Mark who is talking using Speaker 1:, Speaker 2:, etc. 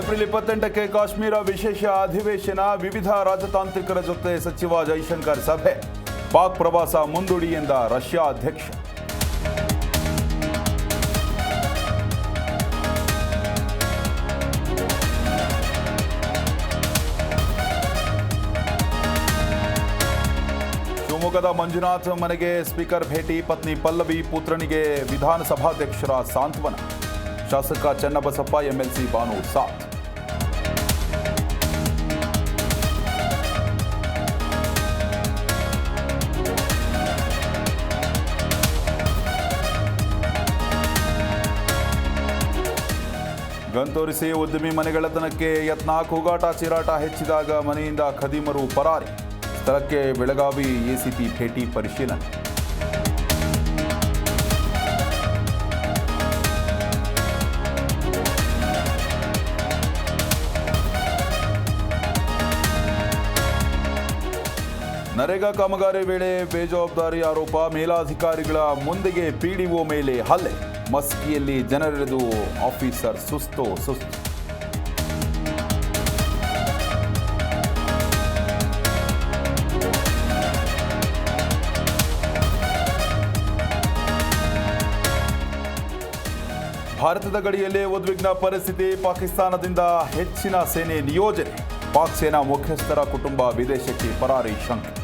Speaker 1: April 28ಕ್ಕೆ Kashmir ವಿಶೇಷ ಅಧಿವೇಶನ, ವಿವಿಧ ರಾಜತಾಂತ್ರಿಕರ ಜೊತೆ ಸಚಿವ ಜೈಶಂಕರ್ ಸಭೆ. ಪಾಕ್ ಪ್ರವಾಸ ಮುಂದೂಡಿ ಎಂದ ರಷ್ಯಾ ಅಧ್ಯಕ್ಷ. ಶಿವಮೊಗ್ಗದ ಮಂಜುನಾಥ್ ಮನೆಗೆ ಸ್ಪೀಕರ್ ಭೇಟಿ, ಪತ್ನಿ ಪಲ್ಲವಿ, ಪುತ್ರನಿಗೆ ವಿಧಾನಸಭಾಧ್ಯಕ್ಷರ ಸಾಂತ್ವನ. ಶಾಸಕ ಚನ್ನಬಸಪ್ಪ, ಎಂಎಲ್ಸಿ ಬಾನು ಸಾಥ್. ಗಂತೋರಿಸಿ ಉದ್ಯಮಿ ಮನೆಗಳ್ಳತನಕ್ಕೆ ಯತ್ನ, ಕೂಗಾಟ ಚೀರಾಟ ಹೆಚ್ಚಿದಾಗ ಮನೆಯಿಂದ ಖದೀಮರು ಪರಾರಿ. ಸ್ಥಳಕ್ಕೆ ಬೆಳಗಾವಿ ಎಸಿಪಿ ಭೇಟಿ, ಪರಿಶೀಲನೆ. ನರೇಗಾ ಕಾಮಗಾರಿ ವೇಳೆ ಬೇಜವಾಬ್ದಾರಿ ಆರೋಪ, ಮೇಲಾಧಿಕಾರಿಗಳ ಮುಂದೆಗೆ ಪಿಡಿಒ ಮೇಲೆ ಹಲ್ಲೆ. ಮಸ್ಕಿಯಲ್ಲಿ ಜನರಿಳಿದು ಆಫೀಸರ್ ಸುಸ್ತು. ಭಾರತದ ಗಡಿಯಲ್ಲೇ ಉದ್ವಿಗ್ನ ಪರಿಸ್ಥಿತಿ, ಪಾಕಿಸ್ತಾನದಿಂದ ಹೆಚ್ಚಿನ ಸೇನೆ ನಿಯೋಜನೆ. ಪಾಕ್ ಸೇನಾ ಮುಖ್ಯಸ್ಥರ ಕುಟುಂಬ ವಿದೇಶಕ್ಕೆ ಪರಾರಿ ಶಂಕೆ.